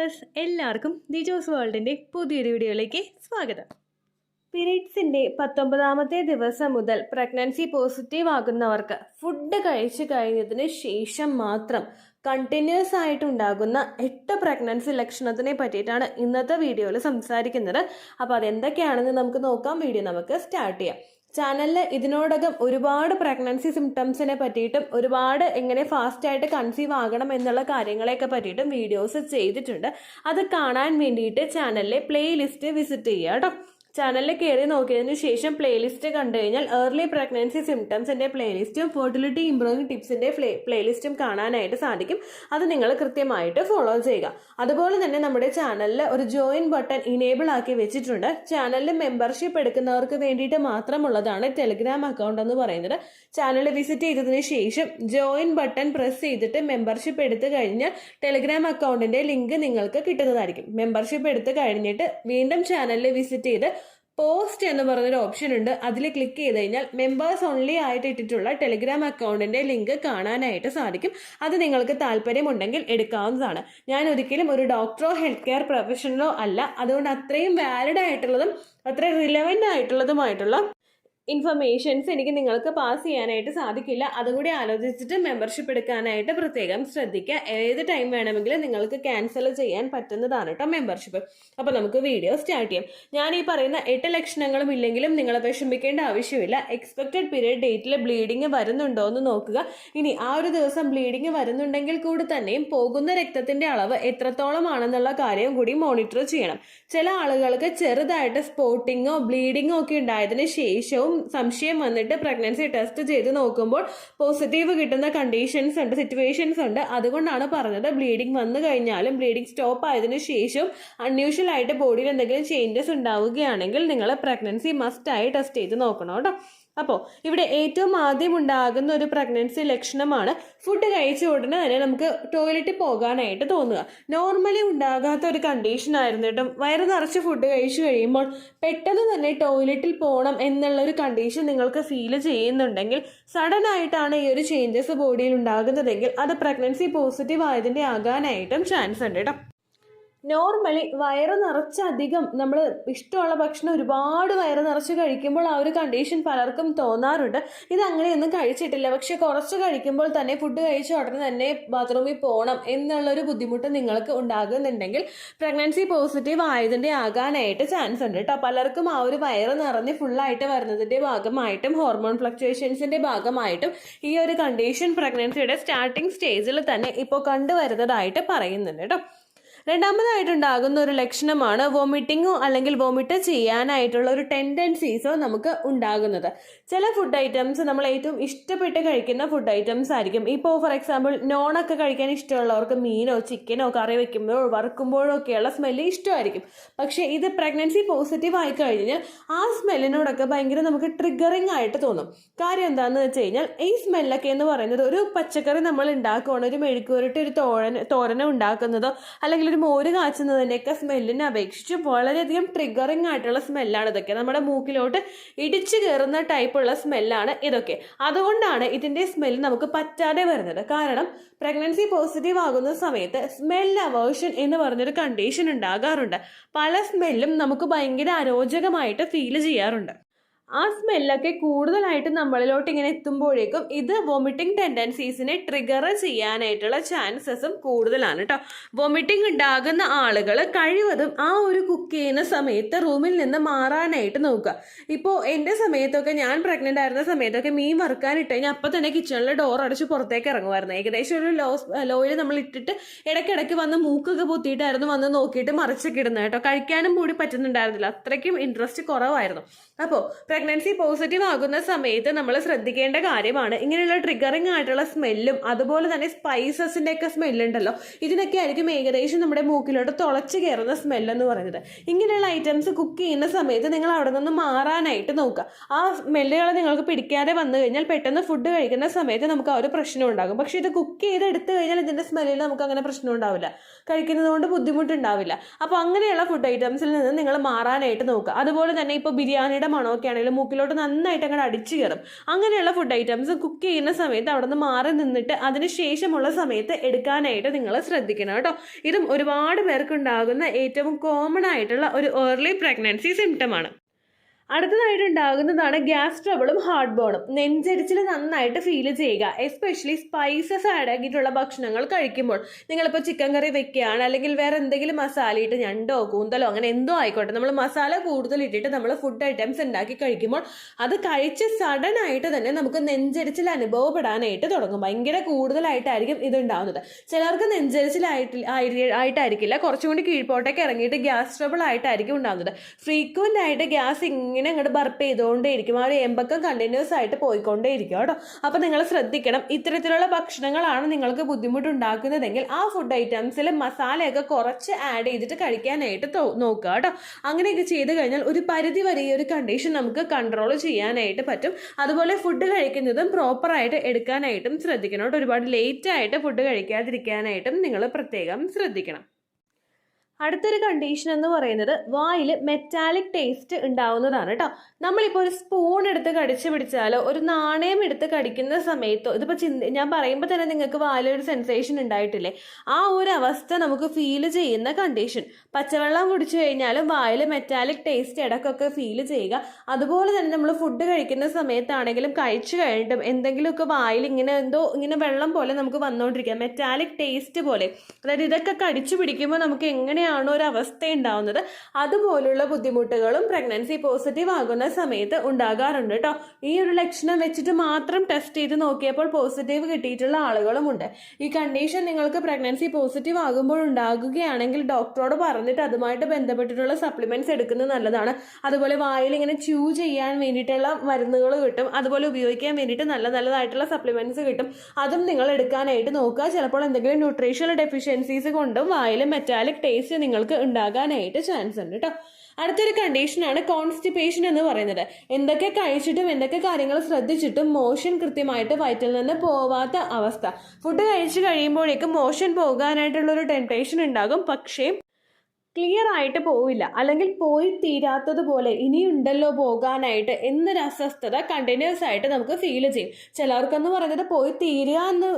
Viewers, എല്ലാവർക്കും ദിജോസ് വേൾഡിൻ്റെ പുതിയൊരു വീഡിയോയിലേക്ക് സ്വാഗതം. പീരീഡ്സിൻ്റെ 19ാമത്തെ ദിവസം മുതൽ പ്രഗ്നൻസി പോസിറ്റീവ് ആകുന്നവർക്ക് ഫുഡ് കഴിച്ചു കഴിഞ്ഞതിന് ശേഷം മാത്രം കണ്ടിന്യൂസ് ആയിട്ടുണ്ടാകുന്ന 8 പ്രഗ്നൻസി ലക്ഷണത്തിനെ പറ്റിയിട്ടാണ് ഇന്നത്തെ വീഡിയോയിൽ സംസാരിക്കുന്നത്. അപ്പോൾ അതെന്തൊക്കെയാണെന്ന് നമുക്ക് നോക്കാം. വീഡിയോ നമുക്ക് സ്റ്റാർട്ട് ചെയ്യാം. ചാനലിൽ ഇതിനോടകം ഒരുപാട് പ്രഗ്നൻസി സിംറ്റംസിനെ പറ്റിയിട്ടും ഒരുപാട് എങ്ങനെ ഫാസ്റ്റായിട്ട് കൺസീവ് ആകണം എന്നുള്ള കാര്യങ്ങളെയൊക്കെ പറ്റിയിട്ടും വീഡിയോസ് ചെയ്തിട്ടുണ്ട്. അത് കാണാൻ വേണ്ടിയിട്ട് ചാനലിലെ പ്ലേലിസ്റ്റ് വിസിറ്റ് ചെയ്യുക കേട്ടോ. ചാനലിൽ കയറി നോക്കിയതിന് ശേഷം പ്ലേലിസ്റ്റ് കണ്ടു കഴിഞ്ഞാൽ ഏർലി പ്രഗ്നൻസി സിംറ്റംസിൻ്റെ പ്ലേലിസ്റ്റും ഫെർട്ടിലിറ്റി ഇംപ്രൂവിംഗ് ടിപ്സിൻ്റെ പ്ലേലിസ്റ്റും കാണാനായിട്ട് സാധിക്കും. അത് നിങ്ങൾ കൃത്യമായിട്ട് ഫോളോ ചെയ്യുക. അതുപോലെ തന്നെ നമ്മുടെ ചാനലിൽ ഒരു ജോയിൻ ബട്ടൺ ഇനേബിൾ ആക്കി വെച്ചിട്ടുണ്ട്. ചാനലിൽ മെമ്പർഷിപ്പ് എടുക്കുന്നവർക്ക് വേണ്ടിയിട്ട് മാത്രമുള്ളതാണ് ടെലിഗ്രാം അക്കൗണ്ട് എന്ന് പറയുന്നത്. ചാനൽ വിസിറ്റ് ചെയ്തതിന് ശേഷം ജോയിൻ ബട്ടൺ പ്രസ് ചെയ്തിട്ട് മെമ്പർഷിപ്പ് എടുത്തു കഴിഞ്ഞാൽ ടെലിഗ്രാം അക്കൗണ്ടിൻ്റെ ലിങ്ക് നിങ്ങൾക്ക് കിട്ടുന്നതായിരിക്കും. മെമ്പർഷിപ്പ് എടുത്തു കഴിഞ്ഞിട്ട് വീണ്ടും ചാനലിൽ വിസിറ്റ് ചെയ്ത് പോസ്റ്റ് എന്ന് പറഞ്ഞൊരു ഓപ്ഷൻ ഉണ്ട്. അതിൽ ക്ലിക്ക് ചെയ്ത് കഴിഞ്ഞാൽ മെമ്പേഴ്സ് ഓൺലി ആയിട്ട് ഇട്ടിട്ടുള്ള ടെലിഗ്രാം അക്കൗണ്ടിന്റെ ലിങ്ക് കാണാനായിട്ട് സാധിക്കും. അത് നിങ്ങൾക്ക് താല്പര്യമുണ്ടെങ്കിൽ എടുക്കാവുന്നതാണ്. ഞാൻ ഒരിക്കലും ഒരു ഡോക്ടറോ ഹെൽത്ത് കെയർ പ്രൊഫഷണലോ അല്ല. അതുകൊണ്ട് അത്രയും വാലിഡ് ആയിട്ടുള്ളതും അത്രയും റിലവൻ്റ് ആയിട്ടുള്ളതുമായിട്ടുള്ള ഇൻഫർമേഷൻസ് എനിക്ക് നിങ്ങൾക്ക് പാസ് ചെയ്യാനായിട്ട് സാധിക്കില്ല. അതുകൂടി ആലോചിച്ചിട്ട് മെമ്പർഷിപ്പ് എടുക്കാനായിട്ട് പ്രത്യേകം ശ്രദ്ധിക്കുക. ഏത് ടൈം വേണമെങ്കിലും നിങ്ങൾക്ക് ക്യാൻസൽ ചെയ്യാൻ പറ്റുന്നതാണ് കേട്ടോ മെമ്പർഷിപ്പ്. അപ്പോൾ നമുക്ക് വീഡിയോ സ്റ്റാർട്ട് ചെയ്യാം. ഞാൻ ഈ പറയുന്ന 8 ലക്ഷണങ്ങളും ഇല്ലെങ്കിലും നിങ്ങൾ വിഷമിക്കേണ്ട ആവശ്യമില്ല. എക്സ്പെക്റ്റഡ് പീരിയഡ് ഡേറ്റിൽ ബ്ലീഡിങ് വരുന്നുണ്ടോ എന്ന് നോക്കുക. ഇനി ആ ഒരു ദിവസം ബ്ലീഡിങ് വരുന്നുണ്ടെങ്കിൽ കൂടി തന്നെയും പോകുന്ന രക്തത്തിന്റെ അളവ് എത്രത്തോളം ആണെന്നുള്ള കാര്യം കൂടി മോണിറ്റർ ചെയ്യണം. ചില ആളുകൾക്ക് ചെറുതായിട്ട് സ്പോട്ടിങ്ങോ ബ്ലീഡിങ്ങോ ഒക്കെ ഉണ്ടായതിനു ശേഷവും സംശയം വന്നിട്ട് പ്രഗ്നൻസി ടെസ്റ്റ് ചെയ്ത് നോക്കുമ്പോൾ പോസിറ്റീവ് കിട്ടുന്ന കണ്ടീഷൻസ് ഉണ്ട്, സിറ്റുവേഷൻസ് ഉണ്ട്. അതുകൊണ്ടാണ് പറഞ്ഞത് ബ്ലീഡിങ് വന്നു കഴിഞ്ഞാലും ബ്ലീഡിങ് സ്റ്റോപ്പ് ആയതിനു ശേഷം അൺയൂഷ്വൽ ആയിട്ട് ബോഡിയിൽ എന്തെങ്കിലും ചേഞ്ചസ് ഉണ്ടാവുകയാണെങ്കിൽ നിങ്ങൾ പ്രഗ്നൻസി മസ്റ്റായി ടെസ്റ്റ് ചെയ്ത് നോക്കണം കേട്ടോ. അപ്പോൾ ഇവിടെ ഏറ്റവും ആദ്യം ഉണ്ടാകുന്ന ഒരു പ്രഗ്നൻസി ലക്ഷണമാണ് ഫുഡ് കഴിച്ച ഉടനെ തന്നെ നമുക്ക് ടോയ്ലറ്റിൽ പോകാനായിട്ട് തോന്നുക. നോർമലി ഉണ്ടാകാത്ത ഒരു കണ്ടീഷൻ ആയിരുന്നിട്ടും വയറ് നിറച്ച് ഫുഡ് കഴിച്ചു കഴിയുമ്പോൾ പെട്ടെന്ന് തന്നെ ടോയ്ലറ്റിൽ പോകണം എന്നുള്ള ഒരു കണ്ടീഷൻ നിങ്ങൾക്ക് ഫീൽ ചെയ്യുന്നുണ്ടെങ്കിൽ, സഡൻ ആയിട്ടാണ് ഈ ഒരു ചേഞ്ചസ് ബോഡിയിൽ ഉണ്ടാകുന്നതെങ്കിൽ അത് പ്രഗ്നൻസി പോസിറ്റീവ് ആയതിൻ്റെ ആകാനായിട്ടും ചാൻസ് ഉണ്ട് കേട്ടോ. നോർമലി വയറ് നിറച്ചധികം നമ്മൾ ഇഷ്ടമുള്ള ഭക്ഷണം ഒരുപാട് വയറ് നിറച്ച് കഴിക്കുമ്പോൾ ആ ഒരു കണ്ടീഷൻ പലർക്കും തോന്നാറുണ്ട്. ഇത് അങ്ങനെയൊന്നും കഴിച്ചിട്ടില്ല, പക്ഷെ കുറച്ച് കഴിക്കുമ്പോൾ തന്നെ ഫുഡ് കഴിച്ച ഉടനെ തന്നെ ബാത്റൂമിൽ പോകണം എന്നുള്ളൊരു ബുദ്ധിമുട്ട് നിങ്ങൾക്ക് ഉണ്ടാകുന്നുണ്ടെങ്കിൽ പ്രഗ്നൻസി പോസിറ്റീവ് ആയതിൻ്റെ ആകാനായിട്ട് ചാൻസ് ഉണ്ട് കേട്ടോ. പലർക്കും ആ ഒരു വയറ് നിറഞ്ഞ് ഫുള്ളായിട്ട് വരുന്നതിൻ്റെ ഭാഗമായിട്ടും ഹോർമോൺ ഫ്ലക്ച്വേഷൻസിൻ്റെ ഭാഗമായിട്ടും ഈ ഒരു കണ്ടീഷൻ പ്രഗ്നൻസിയുടെ സ്റ്റാർട്ടിംഗ് സ്റ്റേജിൽ തന്നെ ഇപ്പോൾ കണ്ടുവരുന്നതായിട്ട് പറയുന്നുണ്ട് കേട്ടോ. രണ്ടാമതായിട്ടുണ്ടാകുന്ന ഒരു ലക്ഷണമാണ് വോമിറ്റിങ്ങോ അല്ലെങ്കിൽ വോമിറ്റ് ചെയ്യാനായിട്ടുള്ള ഒരു ടെൻഡൻസീസോ നമുക്ക് ഉണ്ടാകുന്നത്. ചില ഫുഡ് ഐറ്റംസ് നമ്മൾ ഏറ്റവും ഇഷ്ടപ്പെട്ട് കഴിക്കുന്ന ഫുഡ് ഐറ്റംസ് ആയിരിക്കും. ഇപ്പോൾ ഫോർ എക്സാമ്പിൾ നോണൊക്കെ കഴിക്കാൻ ഇഷ്ടമുള്ളവർക്ക് മീനോ ചിക്കനോ കറി വെക്കുമ്പോഴോ വറുക്കുമ്പോഴോ ഒക്കെയുള്ള സ്മെല്ല് ഇഷ്ടമായിരിക്കും. പക്ഷേ ഇത് പ്രഗ്നൻസി പോസിറ്റീവ് ആയി കഴിഞ്ഞാൽ ആ സ്മെല്ലിനോടൊക്കെ ഭയങ്കര നമുക്ക് ട്രിഗറിങ് ആയിട്ട് തോന്നും. കാര്യം എന്താണെന്ന് വെച്ച് കഴിഞ്ഞാൽ ഈ സ്മെല്ലൊക്കെ എന്ന് പറയുന്നത് ഒരു പച്ചക്കറി നമ്മൾ ഉണ്ടാക്കുകയാണ്, ഒരു മെഴുക്കുവരട്ടി ഒരു തോരന ഉണ്ടാക്കുന്നതോ അല്ലെങ്കിൽ ഒരു മോര് കാച്ചുന്നതിൻ്റെയൊക്കെ സ്മെല്ലിനെ അപേക്ഷിച്ച് വളരെയധികം ട്രിഗറിങ് ആയിട്ടുള്ള സ്മെല്ലാണ് ഇതൊക്കെ. നമ്മുടെ മൂക്കിലോട്ട് ഇടിച്ചു കയറുന്ന ടൈപ്പുള്ള സ്മെല്ലാണ് ഇതൊക്കെ. അതുകൊണ്ടാണ് ഇതിൻ്റെ സ്മെല്ല് നമുക്ക് പറ്റാതെ വരുന്നത്. കാരണം പ്രഗ്നൻസി പോസിറ്റീവ് ആകുന്ന സമയത്ത് സ്മെൽ അവേർഷൻ എന്ന് പറഞ്ഞൊരു കണ്ടീഷൻ ഉണ്ടാകാറുണ്ട്. പല സ്മെല്ലും നമുക്ക് ഭയങ്കര അരോചകമായിട്ട് ഫീൽ ചെയ്യാറുണ്ട്. ആ സ്മെല്ലൊക്കെ കൂടുതലായിട്ട് നമ്മളിലോട്ട് ഇങ്ങനെ എത്തുമ്പോഴേക്കും ഇത് വോമിറ്റിംഗ് ടെൻഡൻസീസിനെ ട്രിഗർ ചെയ്യാനായിട്ടുള്ള ചാൻസസും കൂടുതലാണ് കേട്ടോ. വോമിറ്റിംഗ് ഉണ്ടാകുന്ന ആളുകൾ കഴിവതും ആ ഒരു കുക്ക് ചെയ്യുന്ന സമയത്ത് റൂമിൽ നിന്ന് മാറാനായിട്ട് നോക്കുക. ഇപ്പോൾ എൻ്റെ സമയത്തൊക്കെ, ഞാൻ പ്രഗ്നൻ്റ് ആയിരുന്ന സമയത്തൊക്കെ മീൻ വറുക്കാൻ ഇട്ട് കഴിഞ്ഞാൽ അപ്പം തന്നെ കിച്ചണിൽ ഡോർ അടച്ച് പുറത്തേക്ക് ഇറങ്ങുമായിരുന്നു. ഏകദേശം ഒരു ലോയിൽ നമ്മൾ ഇട്ടിട്ട് ഇടയ്ക്കിടയ്ക്ക് വന്ന് മൂക്കൊക്കെ പൊത്തിയിട്ടായിരുന്നു വന്ന് നോക്കിയിട്ട് മറിച്ചൊക്കെ ഇടുന്നത് കേട്ടോ. കഴിക്കാനും കൂടി പറ്റുന്നുണ്ടായിരുന്നില്ല, അത്രയ്ക്കും ഇൻട്രസ്റ്റ് കുറവായിരുന്നു. അപ്പോൾ പ്രഗ്നൻസി പോസിറ്റീവ് ആകുന്ന സമയത്ത് നമ്മൾ ശ്രദ്ധിക്കേണ്ട കാര്യമാണ് ഇങ്ങനെയുള്ള ട്രിഗറിങ് ആയിട്ടുള്ള സ്മെല്ലും അതുപോലെ തന്നെ സ്പൈസസിൻ്റെ ഒക്കെ സ്മെല്ലുണ്ടല്ലോ, ഇതിനൊക്കെ ആയിരിക്കും ഏകദേശം നമ്മുടെ മൂക്കിലോട്ട് തുളച്ച് കയറുന്ന സ്മെല്ലെന്ന് പറയുന്നത്. ഇങ്ങനെയുള്ള ഐറ്റംസ് കുക്ക് ചെയ്യുന്ന സമയത്ത് നിങ്ങൾ അവിടെ നിന്ന് മാറാനായിട്ട് നോക്കുക. ആ സ്മെല്ലുകൾ നിങ്ങൾക്ക് പിടിക്കാതെ വന്നു കഴിഞ്ഞാൽ പെട്ടെന്ന് ഫുഡ് കഴിക്കുന്ന സമയത്ത് നമുക്ക് ആ ഒരു പ്രശ്നം ഉണ്ടാകും. പക്ഷേ ഇത് കുക്ക് ചെയ്ത് എടുത്തു കഴിഞ്ഞാൽ ഇതിൻ്റെ സ്മെല്ലിൽ നമുക്ക് അങ്ങനെ പ്രശ്നം ഉണ്ടാവില്ല, കഴിക്കുന്നത് കൊണ്ട് ബുദ്ധിമുട്ടുണ്ടാവില്ല. അപ്പോൾ അങ്ങനെയുള്ള ഫുഡ് ഐറ്റംസിൽ നിന്ന് നിങ്ങൾ മാറാനായിട്ട് നോക്കുക. അതുപോലെ തന്നെ ഇപ്പോൾ ബിരിയാണിയുടെ മണമൊക്കെ ആണെങ്കിൽ ആണെങ്കിലും മൂക്കിലോട്ട് നന്നായിട്ട് അങ്ങോട്ട് അടിച്ചു കയറും. അങ്ങനെയുള്ള ഫുഡ് ഐറ്റംസ് കുക്ക് ചെയ്യുന്ന സമയത്ത് അവിടെ നിന്ന് മാറി നിന്നിട്ട് അതിന് ശേഷമുള്ള സമയത്ത് എടുക്കാനായിട്ട് നിങ്ങൾ ശ്രദ്ധിക്കണം കേട്ടോ. ഇതും ഒരുപാട് പേർക്ക് ഉണ്ടാകുന്ന ഏറ്റവും കോമൺ ആയിട്ടുള്ള ഒരു ഏർലി പ്രഗ്നൻസി സിംറ്റമാണ്. അടുത്തതായിട്ട് ഉണ്ടാകുന്നതാണ് ഗ്യാസ് ട്രബിളും ഹാർട്ട് ബേണും. നെഞ്ചരിച്ചിൽ നന്നായിട്ട് ഫീൽ ചെയ്യുക, എസ്പെഷ്യലി സ്പൈസസ് ആഡ് ആക്കിയിട്ടുള്ള ഭക്ഷണങ്ങൾ കഴിക്കുമ്പോൾ. നിങ്ങളിപ്പോൾ ചിക്കൻ കറി വെക്കുകയാണ്, അല്ലെങ്കിൽ വേറെ എന്തെങ്കിലും മസാല ഇട്ട് ഞണ്ടോ കൂന്തലോ അങ്ങനെ എന്തോ ആയിക്കോട്ടെ, നമ്മൾ മസാല കൂടുതൽ ഇട്ടിട്ട് നമ്മൾ ഫുഡ് ഐറ്റംസ് ഉണ്ടാക്കി കഴിക്കുമ്പോൾ അത് കഴിച്ച് സഡൻ ആയിട്ട് തന്നെ നമുക്ക് നെഞ്ചരിച്ചിൽ അനുഭവപ്പെടാനായിട്ട് തുടങ്ങും. ഭയങ്കര കൂടുതലായിട്ടായിരിക്കും ഇത് ഉണ്ടാകുന്നത്. ചിലർക്ക് നെഞ്ചരിച്ചിലായിട്ടായിരിക്കില്ല, കുറച്ചും കൂടി കീഴ്പോട്ടേക്ക് ഇറങ്ങിയിട്ട് ഗ്യാസ് ട്രബിൾ ആയിട്ടായിരിക്കും ഉണ്ടാകുന്നത്. ഫ്രീക്വന്റ് ആയിട്ട് ഗ്യാസ് ഇങ്ങനെ അങ്ങോട്ട് ബർപ്പ് ചെയ്തുകൊണ്ടേയിരിക്കും, ആ ഒരു എമ്പക്കം കണ്ടിന്യൂസ് ആയിട്ട് പോയിക്കൊണ്ടേയിരിക്കും കേട്ടോ. അപ്പം നിങ്ങൾ ശ്രദ്ധിക്കണം, ഇത്തരത്തിലുള്ള ഭക്ഷണങ്ങളാണ് നിങ്ങൾക്ക് ബുദ്ധിമുട്ടുണ്ടാക്കുന്നതെങ്കിൽ ആ ഫുഡ് ഐറ്റംസിൽ മസാലയൊക്കെ കുറച്ച് ആഡ് ചെയ്തിട്ട് കഴിക്കാനായിട്ട് നോക്കുക കേട്ടോ. അങ്ങനെയൊക്കെ ചെയ്ത് കഴിഞ്ഞാൽ ഒരു പരിധി വരെ ഈ ഒരു കണ്ടീഷൻ നമുക്ക് കൺട്രോൾ ചെയ്യാനായിട്ട് പറ്റും. അതുപോലെ ഫുഡ് കഴിക്കുന്നതും പ്രോപ്പറായിട്ട് എടുക്കാനായിട്ടും ശ്രദ്ധിക്കണം കേട്ടോ. ഒരുപാട് ലേറ്റ് ആയിട്ട് ഫുഡ് കഴിക്കാതിരിക്കാനായിട്ടും നിങ്ങൾ പ്രത്യേകം ശ്രദ്ധിക്കണം. അടുത്തൊരു കണ്ടീഷൻ എന്ന് പറയുന്നത് വായിൽ മെറ്റാലിക് ടേസ്റ്റ് ഉണ്ടാവുന്നതാണ് കേട്ടോ. നമ്മളിപ്പോൾ ഒരു സ്പൂൺ എടുത്ത് കടിച്ചു പിടിച്ചാലോ ഒരു നാണയം എടുത്ത് കടിക്കുന്ന സമയത്തോ, ഇതിപ്പോൾ ഞാൻ പറയുമ്പോൾ തന്നെ നിങ്ങൾക്ക് വായിലൊരു സെൻസേഷൻ ഉണ്ടായിട്ടില്ലേ, ആ ഒരു അവസ്ഥ നമുക്ക് ഫീൽ ചെയ്യുന്ന കണ്ടീഷൻ. പച്ചവെള്ളം കുടിച്ചു കഴിഞ്ഞാലും വായിൽ മെറ്റാലിക് ടേസ്റ്റ് ഇടയ്ക്കൊക്കെ ഫീൽ ചെയ്യുക. അതുപോലെ തന്നെ നമ്മൾ ഫുഡ് കഴിക്കുന്ന സമയത്താണെങ്കിലും കഴിച്ചു കഴിഞ്ഞിട്ടും എന്തെങ്കിലുമൊക്കെ വായിൽ ഇങ്ങനെ വെള്ളം പോലെ നമുക്ക് വന്നുകൊണ്ടിരിക്കുക, മെറ്റാലിക് ടേസ്റ്റ് പോലെ. അതായത് ഇതൊക്കെ കടിച്ചു പിടിക്കുമ്പോൾ നമുക്ക് എങ്ങനെയാണോ ഒരു അവസ്ഥ ഉണ്ടാവുന്നത്, അതുപോലുള്ള ബുദ്ധിമുട്ടുകളും പ്രഗ്നൻസി പോസിറ്റീവ് ആകുന്ന സമയത്ത് ഉണ്ടാകാറുണ്ട് കേട്ടോ. ഈ ഒരു ലക്ഷണം വെച്ചിട്ട് മാത്രം ടെസ്റ്റ് ചെയ്ത് നോക്കിയപ്പോൾ പോസിറ്റീവ് കിട്ടിയിട്ടുള്ള ആളുകളുമുണ്ട്. ഈ കണ്ടീഷൻ നിങ്ങൾക്ക് പ്രഗ്നൻസി പോസിറ്റീവ് ആകുമ്പോൾ ഉണ്ടാകുകയാണെങ്കിൽ ഡോക്ടറോട് പറഞ്ഞിട്ട് അതുമായിട്ട് ബന്ധപ്പെട്ടിട്ടുള്ള സപ്ലിമെന്റ്സ് എടുക്കുന്നത് നല്ലതാണ്. അതുപോലെ വായിൽ ഇങ്ങനെ ച്യൂ ചെയ്യാൻ വേണ്ടിയിട്ടുള്ള മരുന്നുകൾ കിട്ടും, അതുപോലെ ഉപയോഗിക്കാൻ വേണ്ടിയിട്ട് നല്ലതായിട്ടുള്ള സപ്ലിമെന്റ്സ് കിട്ടും. അതും നിങ്ങൾ എടുക്കാനായിട്ട് നോക്കുക. ചിലപ്പോൾ എന്തെങ്കിലും ന്യൂട്രീഷണൽ ഡെഫിഷ്യൻസീസ് കൊണ്ടും വായിൽ മെറ്റാലിക് ടേസ്റ്റ് നിങ്ങൾക്ക് ഉണ്ടാകാനായിട്ട് ചാൻസ് ഉണ്ട് കേട്ടോ. അടുത്തൊരു കണ്ടീഷനാണ് കോൺസ്റ്റിപ്പേഷൻ എന്ന് പറയുന്നത്. എന്തൊക്കെ കഴിച്ചിട്ടും എന്തൊക്കെ കാര്യങ്ങൾ ശ്രദ്ധിച്ചിട്ടും മോഷൻ കൃത്യമായിട്ട് വയറ്റിൽ നിന്ന് പോവാത്ത അവസ്ഥ. ഫുഡ് കഴിച്ചു കഴിയുമ്പോഴേക്കും മോഷൻ പോകാനായിട്ടുള്ളൊരു ടെംപ്ടേഷൻ ഉണ്ടാകും, പക്ഷേ ക്ലിയർ ആയിട്ട് പോവില്ല, അല്ലെങ്കിൽ പോയി തീരാത്തതുപോലെ ഇനിയുണ്ടല്ലോ പോകാനായിട്ട് എന്നൊരു അസ്വസ്ഥത കണ്ടിന്യൂസ് ആയിട്ട് നമുക്ക് ഫീൽ ചെയ്യും. ചിലർക്കെന്ന് പറയുന്നത് പോയി തീരുക എന്ന്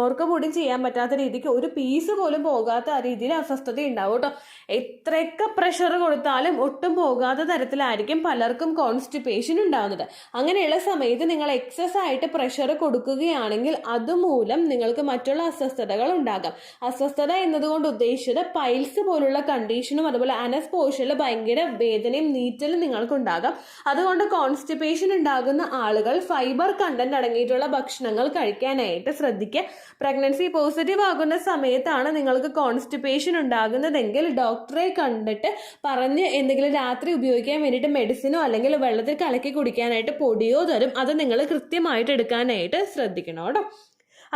ഓർക്ക കൂടി ചെയ്യാൻ പറ്റാത്ത രീതിക്ക് ഒരു പീസ് പോലും പോകാത്ത ആ രീതിയിൽ അസ്വസ്ഥത ഉണ്ടാവും കേട്ടോ. എത്രയൊക്കെ പ്രഷർ കൊടുത്താലും ഒട്ടും പോകാത്ത തരത്തിലായിരിക്കും പലർക്കും കോൺസ്റ്റിപ്പേഷൻ ഉണ്ടാകുന്നത്. അങ്ങനെയുള്ള സമയത്ത് നിങ്ങൾ എക്സസ് ആയിട്ട് പ്രഷർ കൊടുക്കുകയാണെങ്കിൽ അതുമൂലം നിങ്ങൾക്ക് മറ്റുള്ള അസ്വസ്ഥതകൾ ഉണ്ടാകാം. അസ്വസ്ഥത എന്നതുകൊണ്ട് ഉദ്ദേശിച്ചത് പൈൽസ് പോലുള്ള കണ്ടീഷനും അതുപോലെ അനസ് പോർഷനിൽ ഭയങ്കര വേദനയും നീറ്റലും നിങ്ങൾക്കുണ്ടാകാം. അതുകൊണ്ട് കോൺസ്റ്റിപ്പേഷൻ ഉണ്ടാകുന്ന ആളുകൾ ഫൈബർ കണ്ടന്റ് അടങ്ങിയിട്ടുള്ള ഭക്ഷണങ്ങൾ കഴിക്കാനായിട്ട് ശ്രദ്ധിക്കുക. പ്രഗ്നൻസി പോസിറ്റീവ് ആകുന്ന സമയത്താണ് നിങ്ങൾക്ക് കോൺസ്റ്റിപ്പേഷൻ ഉണ്ടാകുന്നതെങ്കിൽ ഡോക്ടറെ കണ്ടിട്ട് പറഞ്ഞ് എന്തെങ്കിലും രാത്രി ഉപയോഗിക്കാൻ വേണ്ടിയിട്ട് മെഡിസിനോ അല്ലെങ്കിൽ വെള്ളത്തിൽ കലക്കി കുടിക്കാനായിട്ട് പൊടിയോ തരും. അത് നിങ്ങൾ കൃത്യമായിട്ട് എടുക്കാനായിട്ട് ശ്രദ്ധിക്കണം കേട്ടോ.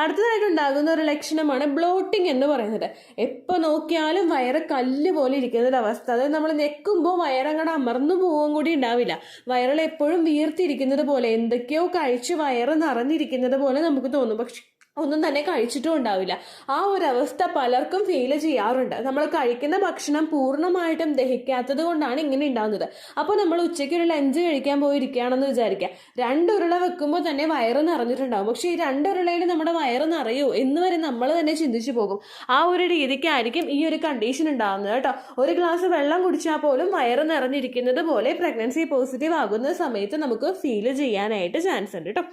അടുത്തതായിട്ടുണ്ടാകുന്ന ഒരു ലക്ഷണമാണ് ബ്ലോട്ടിംഗ് എന്ന് പറയുന്നത്. എപ്പോൾ നോക്കിയാലും വയറ് കല്ല് പോലെ ഇരിക്കുന്ന ഒരു അവസ്ഥ. അതായത് നമ്മൾ ഞെക്കുമ്പോൾ വയറങ്ങടെ അമർന്നു പോവുകയും കൂടി ഉണ്ടാവില്ല. വയറിൽ എപ്പോഴും വീർത്തിരിക്കുന്നത് പോലെ, എന്തൊക്കെയോ കഴിച്ച് വയറ് നിറഞ്ഞിരിക്കുന്നത് പോലെ നമുക്ക് തോന്നും, പക്ഷെ ഒന്നും തന്നെ കഴിച്ചിട്ടും ഉണ്ടാവില്ല. ആ ഒരു അവസ്ഥ പലർക്കും ഫീൽ ചെയ്യാറുണ്ട്. നമ്മൾ കഴിക്കുന്ന ഭക്ഷണം പൂർണ്ണമായിട്ടും ദഹിക്കാത്തത് കൊണ്ടാണ് ഇങ്ങനെ ഉണ്ടാകുന്നത്. അപ്പോൾ നമ്മൾ ഉച്ചയ്ക്ക് ഒരു ലഞ്ച് കഴിക്കാൻ പോയിരിക്കുകയാണെന്ന് വിചാരിക്കുക, 2 ഉരുള വെക്കുമ്പോൾ തന്നെ വയറ് നിറഞ്ഞിട്ടുണ്ടാവും. പക്ഷേ ഈ 2 ഉരുളയിൽ നമ്മുടെ വയറ് നിറയോ എന്ന് വരെ നമ്മൾ തന്നെ ചിന്തിച്ചു പോകും. ആ ഒരു രീതിക്കായിരിക്കും ഈ ഒരു കണ്ടീഷൻ ഉണ്ടാകുന്നത് കേട്ടോ. ഒരു ഗ്ലാസ് വെള്ളം കുടിച്ചാൽ പോലും വയറ് നിറഞ്ഞിരിക്കുന്നത് പോലെ പ്രഗ്നൻസി പോസിറ്റീവ് ആകുന്ന സമയത്ത് നമുക്ക് ഫീൽ ചെയ്യാനായിട്ട് ചാൻസ് ഉണ്ട് കേട്ടോ.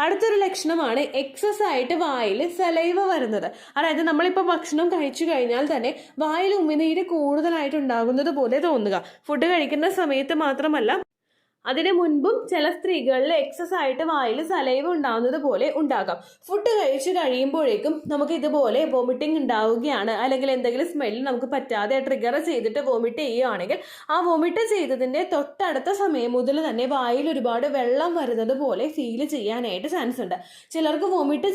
അടുത്തൊരു ലക്ഷണമാണ് എക്സസ് ആയിട്ട് വായിൽ സലൈവ വരുന്നത്. അതായത് നമ്മളിപ്പോൾ ഭക്ഷണം കഴിച്ചു കഴിഞ്ഞാൽ തന്നെ വായിൽ ഉമിനീര് കൂടുതലായിട്ട് ഉണ്ടാകുന്നത് പോലെ തോന്നുക. ഫുഡ് കഴിക്കുന്ന സമയത്ത് മാത്രമല്ല, അതിനു മുൻപും ചില സ്ത്രീകളിൽ എക്സസ് ആയിട്ട് വായിൽ സലൈവ ഉണ്ടാകുന്നത് പോലെ ഉണ്ടാകാം. ഫുഡ് കഴിച്ച് കഴിയുമ്പോഴേക്കും നമുക്ക് ഇതുപോലെ വോമിറ്റിംഗ് ഉണ്ടാവുകയാണ്, അല്ലെങ്കിൽ എന്തെങ്കിലും സ്മെല്ല് നമുക്ക് പറ്റാതെ ട്രിഗർ ചെയ്തിട്ട് വോമിറ്റ് ചെയ്യുകയാണെങ്കിൽ ആ വോമിറ്റ് ചെയ്തതിൻ്റെ തൊട്ടടുത്ത സമയം മുതൽ തന്നെ വായിൽ ഒരുപാട് വെള്ളം വരുന്നത് പോലെ ഫീൽ ചെയ്യാനായിട്ട് ചാൻസ് ഉണ്ട്. ചിലർക്ക് വോമിറ്റ്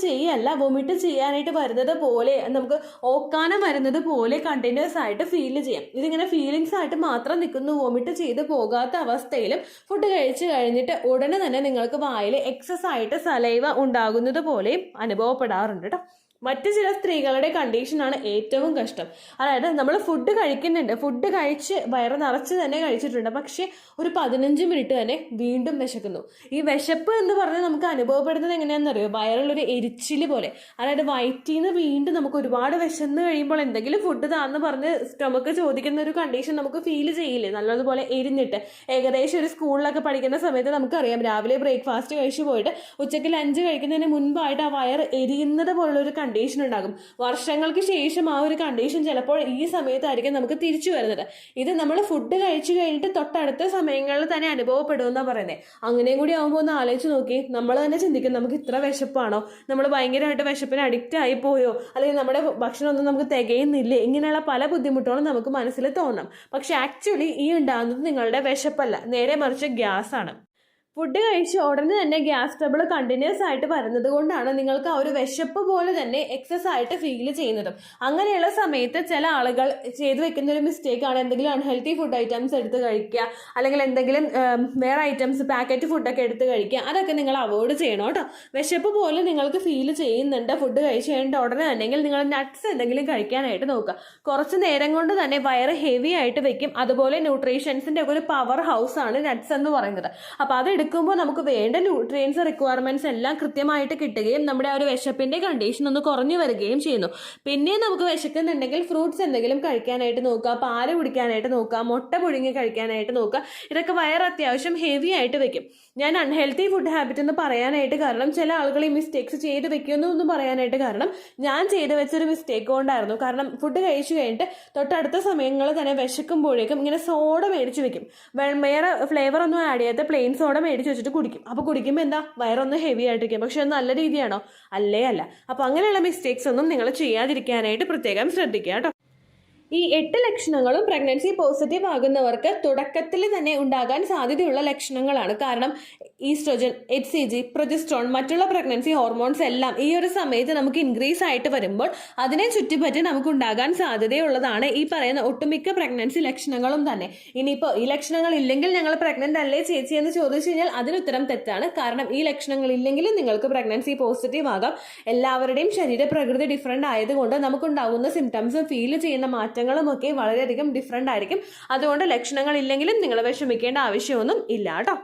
ചെയ്യാനായിട്ട് വരുന്നത് പോലെ, നമുക്ക് ഓക്കാനം വരുന്നത് പോലെ കണ്ടിന്യൂസ് ആയിട്ട് ഫീൽ ചെയ്യാം. ഇതിങ്ങനെ ഫീലിങ്സ് ആയിട്ട് മാത്രം നിൽക്കുന്നു, വോമിറ്റ് ചെയ്ത് പോകാത്ത അവസ്ഥയിലും ഫുഡ് കഴിച്ചു കഴിഞ്ഞിട്ട് ഉടനെ തന്നെ നിങ്ങൾക്ക് വായിൽ എക്സസ് ആയിട്ട് സലൈവ ഉണ്ടാകുന്നത് പോലെയും അനുഭവപ്പെടാറുണ്ട് കേട്ടോ. മറ്റു ചില സ്ത്രീകളുടെ കണ്ടീഷനാണ് ഏറ്റവും കഷ്ടം. അതായത് നമ്മൾ ഫുഡ് കഴിക്കുന്നുണ്ട്, ഫുഡ് കഴിച്ച് വയറ് നിറച്ച് തന്നെ കഴിച്ചിട്ടുണ്ട്, പക്ഷേ ഒരു 15 മിനിറ്റ് തന്നെ വീണ്ടും വിശക്കുന്നു. ഈ വിശപ്പ് എന്ന് പറഞ്ഞാൽ നമുക്ക് അനുഭവപ്പെടുന്നത് എങ്ങനെയാണെന്നറിയോ? വയറിലൊരു എരിച്ചിൽ പോലെ. അതായത് വയറ്റിൽ നിന്ന് വീണ്ടും നമുക്ക് ഒരുപാട് വിശന്ന് കഴിയുമ്പോൾ എന്തെങ്കിലും ഫുഡ് താന്ന് പറഞ്ഞ് സ്റ്റൊമക്ക് ചോദിക്കുന്ന ഒരു കണ്ടീഷൻ നമുക്ക് ഫീൽ ചെയ്യില്ലേ? നല്ലതുപോലെ എരിഞ്ഞിട്ട്. ഏകദേശം ഒരു സ്കൂളിലൊക്കെ പഠിക്കുന്ന സമയത്ത് നമുക്കറിയാം, രാവിലെ ബ്രേക്ക്ഫാസ്റ്റ് കഴിച്ചു പോയിട്ട് ഉച്ചയ്ക്ക് ലഞ്ച് കഴിക്കുന്നതിന് മുൻപായിട്ട് ആ വയർ എരിയുന്നത് പോലുള്ളൊരു കണ്ടീഷൻ ഉണ്ടാകും. വർഷങ്ങൾക്ക് ശേഷം ആ ഒരു കണ്ടീഷൻ ചിലപ്പോൾ ഈ സമയത്തായിരിക്കും നമുക്ക് തിരിച്ചു വരുന്നത്. ഇത് നമ്മൾ ഫുഡ് കഴിച്ചു കഴിഞ്ഞിട്ട് തൊട്ടടുത്ത സമയങ്ങളിൽ തന്നെ അനുഭവപ്പെടുമെന്നാണ് പറയുന്നത്. അങ്ങനെയും കൂടി ആകുമ്പോൾ ഒന്ന് ആലോചിച്ച് നോക്കി, നമ്മൾ തന്നെ ചിന്തിക്കും, നമുക്ക് ഇത്ര വിശപ്പാണോ, നമ്മൾ ഭയങ്കരമായിട്ട് വിശപ്പിന് അഡിക്റ്റ് ആയി പോയോ, അല്ലെങ്കിൽ നമ്മുടെ ഭക്ഷണമൊന്നും നമുക്ക് തികയുന്നില്ലേ, ഇങ്ങനെയുള്ള പല ബുദ്ധിമുട്ടുകളും നമുക്ക് മനസ്സിൽ തോന്നാം. പക്ഷെ ആക്ച്വലി ഈ ഉണ്ടാകുന്നത് നിങ്ങളുടെ വിശപ്പല്ല, നേരെ മറിച്ച് ഗ്യാസ് ആണ്. ഫുഡ് കഴിച്ച് ഉടനെ തന്നെ ഗ്യാസ് ട്രബിൾ കണ്ടിന്യൂസ് ആയിട്ട് വരുന്നത് കൊണ്ടാണ് നിങ്ങൾക്ക് ആ ഒരു വിശപ്പ് പോലെ തന്നെ എക്സസ് ആയിട്ട് ഫീൽ ചെയ്യുന്നതും. അങ്ങനെയുള്ള സമയത്ത് ചില ആളുകൾ ചെയ്തു വെക്കുന്ന ഒരു മിസ്റ്റേക്കാണ് എന്തെങ്കിലും അൺഹെൽത്തി ഫുഡ് ഐറ്റംസ് എടുത്ത് കഴിക്കുക, അല്ലെങ്കിൽ എന്തെങ്കിലും വേറെ ഐറ്റംസ് പാക്കറ്റ് ഫുഡൊക്കെ എടുത്ത് കഴിക്കുക. അതൊക്കെ നിങ്ങൾ അവോയ്ഡ് ചെയ്യണം കേട്ടോ. വിശപ്പ് പോലെ നിങ്ങൾക്ക് ഫീൽ ചെയ്യുന്നുണ്ട് ഫുഡ് കഴിച്ച് കഴിഞ്ഞിട്ട് ഉടനെ തന്നെങ്കിൽ നിങ്ങൾ നട്ട്സ് എന്തെങ്കിലും കഴിക്കാനായിട്ട് നോക്കുക. കുറച്ച് നേരം കൊണ്ട് തന്നെ വയറ് ഹെവി ആയിട്ട് വെക്കും. അതുപോലെ ന്യൂട്രീഷൻസിൻ്റെ ഒക്കെ ഒരു പവർ ഹൗസ് ആണ് നട്ട്സ് എന്ന് പറയുന്നത്. അപ്പോൾ അത് എടുക്കുമ്പോൾ നമുക്ക് വേണ്ട ന്യൂട്രിയൻസ് റിക്വയർമെന്റ്സ് എല്ലാം കൃത്യമായിട്ട് കിട്ടുകയും നമ്മുടെ ആ ഒരു വിശപ്പിന്റെ കണ്ടീഷൻ ഒന്ന് കുറഞ്ഞു വരികയും ചെയ്യുന്നു. പിന്നെ നമുക്ക് വിശക്കുന്നുണ്ടെങ്കിൽ ഫ്രൂട്ട്സ് എന്തെങ്കിലും കഴിക്കാനായിട്ട് നോക്കുക, പാല് കുടിക്കാനായിട്ട് നോക്കുക, മുട്ട പുഴുങ്ങി കഴിക്കാനായിട്ട് നോക്കുക. ഇതൊക്കെ വയർ അത്യാവശ്യം ഹെവി ആയിട്ട് വെക്കും. ഞാൻ അൺഹെൽത്തി ഫുഡ് ഹാബിറ്റ് എന്ന് പറയാനായിട്ട് കാരണം, ചില ആളുകൾ ഈ മിസ്റ്റേക്സ് ചെയ്ത് വെക്കുന്നു എന്ന് പറയാനായിട്ട് കാരണം, ഞാൻ ചെയ്ത് വെച്ചൊരു മിസ്റ്റേക്ക് കൊണ്ടായിരുന്നു. കാരണം ഫുഡ് കഴിച്ചു കഴിഞ്ഞിട്ട് തൊട്ടടുത്ത സമയങ്ങളിൽ തന്നെ വിശക്കുമ്പോഴേക്കും ഇങ്ങനെ സോഡ മേടിച്ച് വെക്കും. വേറെ ഫ്ലേവർ ഒന്നും ആഡ് ചെയ്യാത്ത പ്ലെയിൻ സോഡ മേടിച്ച് വെച്ചിട്ട് കുടിക്കും. അപ്പോൾ കുടിക്കുമ്പോൾ എന്താ, വയറൊന്ന് ഹെവി ആയിട്ടിരിക്കും. പക്ഷെ അത് നല്ല രീതിയാണോ? അല്ലേ അല്ല. അപ്പോൾ അങ്ങനെയുള്ള മിസ്റ്റേക്സ് ഒന്നും നിങ്ങൾ ചെയ്യാതിരിക്കാനായിട്ട് പ്രത്യേകം ശ്രദ്ധിക്കുക കേട്ടോ. ഈ 8 ലക്ഷണങ്ങളും പ്രഗ്നൻസി പോസിറ്റീവ് ആകുന്നവർക്ക് തുടക്കത്തിൽ തന്നെ ഉണ്ടാകാൻ സാധ്യതയുള്ള ലക്ഷണങ്ങളാണ്. കാരണം ഈസ്ട്രോജൻ, HCG, പ്രൊജസ്ട്രോൺ, മറ്റുള്ള പ്രഗ്നൻസി ഹോർമോൺസ് എല്ലാം ഈ ഒരു സമയത്ത് നമുക്ക് ഇൻക്രീസ് ആയിട്ട് വരുമ്പോൾ അതിനെ ചുറ്റിപ്പറ്റി നമുക്ക് ഉണ്ടാകാൻ സാധ്യതയുള്ളതാണ് ഈ പറയുന്ന ഒട്ടുമിക്ക പ്രഗ്നൻസി ലക്ഷണങ്ങളും തന്നെ. ഇനിയിപ്പോൾ ഈ ലക്ഷണങ്ങൾ ഇല്ലെങ്കിൽ ഞങ്ങൾ പ്രഗ്നന്റ് അല്ലേ ചേച്ചി എന്ന് ചോദിച്ചു കഴിഞ്ഞാൽ അതിനുത്തരം തെറ്റാണ്. കാരണം ഈ ലക്ഷണങ്ങൾ ഇല്ലെങ്കിലും നിങ്ങൾക്ക് പ്രഗ്നൻസി പോസിറ്റീവ് ആകാം. എല്ലാവരുടെയും ശരീരപ്രകൃതി ഡിഫറെൻ്റ് ആയതുകൊണ്ട് നമുക്കുണ്ടാകുന്ന സിംറ്റംസും ഫീൽ ചെയ്യുന്ന മാറ്റങ്ങളും ഒക്കെ വളരെയധികം ഡിഫറെൻ്റ് ആയിരിക്കും. അതുകൊണ്ട് ലക്ഷണങ്ങൾ ഇല്ലെങ്കിലും നിങ്ങൾ വിഷമിക്കേണ്ട ആവശ്യമൊന്നും ഇല്ല കേട്ടോ.